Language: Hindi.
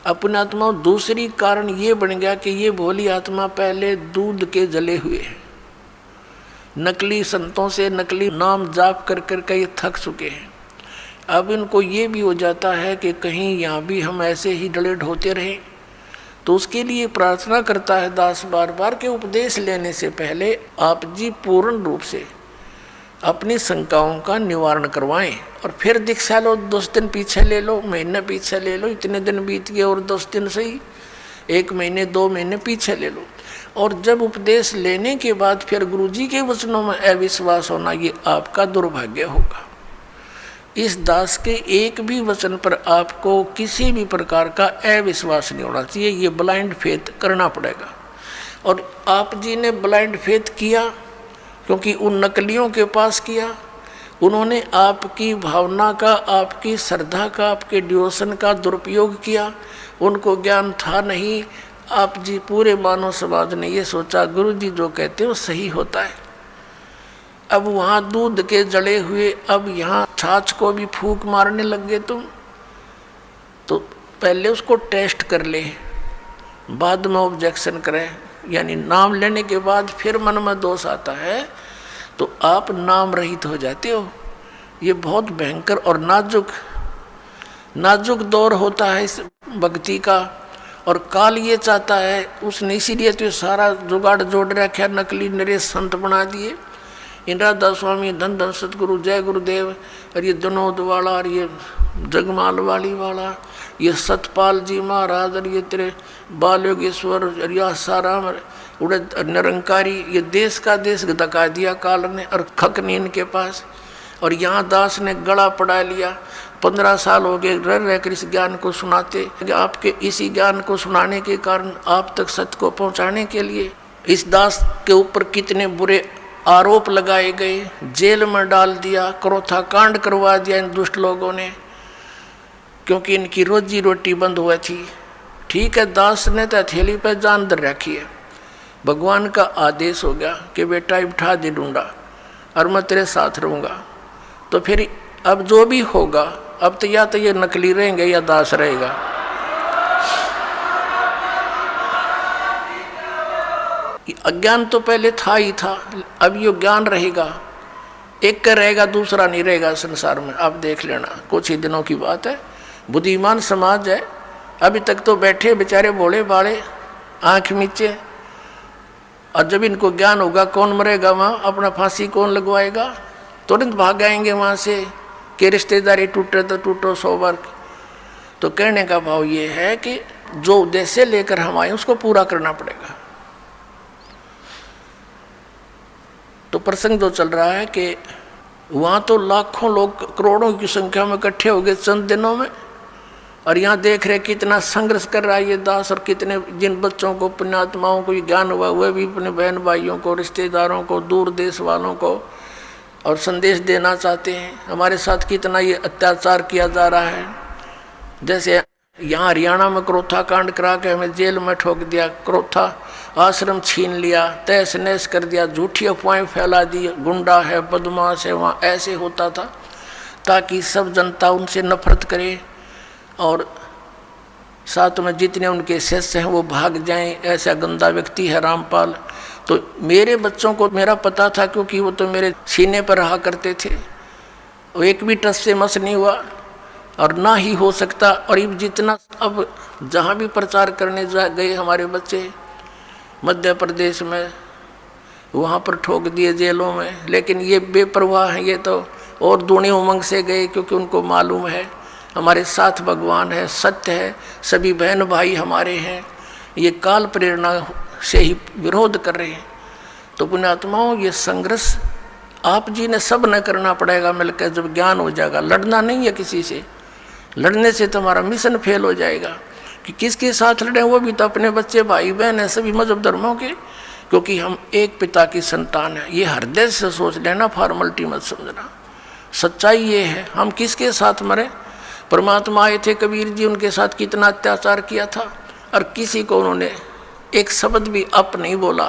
अपने आत्मा दूसरी कारण ये बन गया कि ये भोली आत्मा पहले दूध के जले हुए हैं, नकली संतों से नकली नाम जाप कर कर के ये थक चुके हैं। अब इनको ये भी हो जाता है कि कहीं यहाँ भी हम ऐसे ही डले ढोते रहें। तो उसके लिए प्रार्थना करता है दास बार बार के उपदेश लेने से पहले आप जी पूर्ण रूप से अपनी शंकाओं का निवारण करवाएं और फिर दीक्षा लो। 10 दिन पीछे ले लो, महीने पीछे ले लो, इतने दिन बीत गए और 10 दिन सही, 1 महीने 2 महीने पीछे ले लो। और जब उपदेश लेने के बाद फिर गुरुजी के वचनों में अविश्वास होना, ये आपका दुर्भाग्य होगा। इस दास के एक भी वचन पर आपको किसी भी प्रकार का अविश्वास नहीं होना चाहिए, ये ब्लाइंड फेथ करना पड़ेगा। और आप जी ने ब्लाइंड फेथ किया क्योंकि उन नकलियों के पास किया, उन्होंने आपकी भावना का, आपकी श्रद्धा का, आपके डिवोशन का दुरुपयोग किया, उनको ज्ञान था नहीं। आप जी पूरे मानव समाज ने ये सोचा गुरु जी जो कहते हैं वो सही होता है। अब वहाँ दूध के जले हुए, अब यहाँ छाछ को भी फूंक मारने लग गए तुम। तो पहले उसको टेस्ट कर ले, बाद में ऑब्जेक्शन करें, यानी नाम लेने के बाद फिर मन में दोष आता है तो आप नाम रहित हो जाते हो। ये बहुत भयंकर और नाजुक दौर होता है इस भक्ति का। और काल ये चाहता है, उसने इसीलिए तो सारा जुगाड़ जोड़ रखा, नकली नरेश संत बना दिए। इंद्रादास स्वामी, धन धन सतगुरु, जय गुरुदेव, और ये जनोद वाला, और ये जगमाल वाली वाला, ये सतपाल जी महाराज, और ये तेरे बाल योगेश्वर, और ये आसाराम उड़े निरंकारी, ये देश का देश धका दिया काल ने और खक नहीं इनके पास। और यहाँ दास ने गला पड़ा लिया। 15 साल हो गए रह रहकर इस ज्ञान को सुनाते। आपके इसी ज्ञान को सुनाने के कारण, आप तक सत्य को पहुँचाने के लिए इस दास के ऊपर कितने बुरे आरोप लगाए गए, जेल में डाल दिया, क्रोथा कांड करवा दिया इन दुष्ट लोगों ने, क्योंकि इनकी रोजी रोटी बंद हुई थी। ठीक है, दास ने तो हथेली पर जान धर रखी है, भगवान का आदेश हो गया कि बेटा उठा दे डूंडा और मैं तेरे साथ रहूँगा। तो फिर अब जो भी होगा, अब तो या तो ये नकली रहेंगे या दास रहेगा। अज्ञान तो पहले था ही था, अब ये ज्ञान रहेगा, एक का रहेगा दूसरा नहीं रहेगा संसार में। आप देख लेना, कुछ ही दिनों की बात है। बुद्धिमान समाज है, अभी तक तो बैठे बेचारे भोले भाले आँख मीचे, और जब इनको ज्ञान होगा कौन मरेगा वहाँ, अपना फांसी कौन लगवाएगा, तुरंत भाग आएंगे वहाँ से कि रिश्तेदारी टूटे तो टूटो 100 बार। तो कहने का भाव ये है कि जो उद्देश्य लेकर हम आए उसको पूरा करना पड़ेगा। तो प्रसंग जो चल रहा है कि वहाँ तो लाखों लोग, करोड़ों की संख्या में इकट्ठे हो गए चंद दिनों में, और यहाँ देख रहे कितना संघर्ष कर रहा है ये दास, और कितने जिन बच्चों को, पुण्यात्माओं को ज्ञान हुआ, वह भी अपने बहन भाइयों को, रिश्तेदारों को, दूर देश वालों को और संदेश देना चाहते हैं। हमारे साथ कितना ये अत्याचार किया जा रहा है। जैसे यहाँ हरियाणा में क्रोथा कांड करा के हमें जेल में ठोक दिया, क्रोथा आश्रम छीन लिया, तहस नहस कर दिया, झूठी अफवाहें फैला दी, गुंडा है, बदमाश है, वहाँ ऐसे होता था ताकि सब जनता उनसे नफरत करे और साथ में जितने उनके शिष्य हैं वो भाग जाएं। ऐसा गंदा व्यक्ति है रामपाल। तो मेरे बच्चों को मेरा पता था, क्योंकि वो तो मेरे सीने पर रहा करते थे, वो एक भी टस से मस नहीं हुआ और ना ही हो सकता। और जितना अब जहाँ भी प्रचार करने गए हमारे बच्चे मध्य प्रदेश में, वहाँ पर ठोक दिए जेलों में। लेकिन ये बेपरवाह हैं, ये तो और दूनी उमंग से गए, क्योंकि उनको मालूम है हमारे साथ भगवान है, सत्य है, सभी बहन भाई हमारे हैं। ये काल प्रेरणा से ही विरोध कर रहे हैं। तो पुण्यात्माओं, ये संघर्ष आप जी ने सब न करना पड़ेगा मिलकर। जब ज्ञान हो जाएगा, लड़ना नहीं है किसी से, लड़ने से तुम्हारा मिशन फेल हो जाएगा। कि किसके साथ लड़े, वो भी तो अपने बच्चे भाई बहन हैं, सभी मजहब धर्मों के, क्योंकि हम एक पिता की संतान है। ये हृदय से सोच लेना, फॉर्मलिटी मत समझना। सच्चाई ये है, हम किसके साथ मरे। परमात्मा आए थे कबीर जी, उनके साथ कितना अत्याचार किया था और किसी को उन्होंने एक शब्द भी अप नहीं बोला।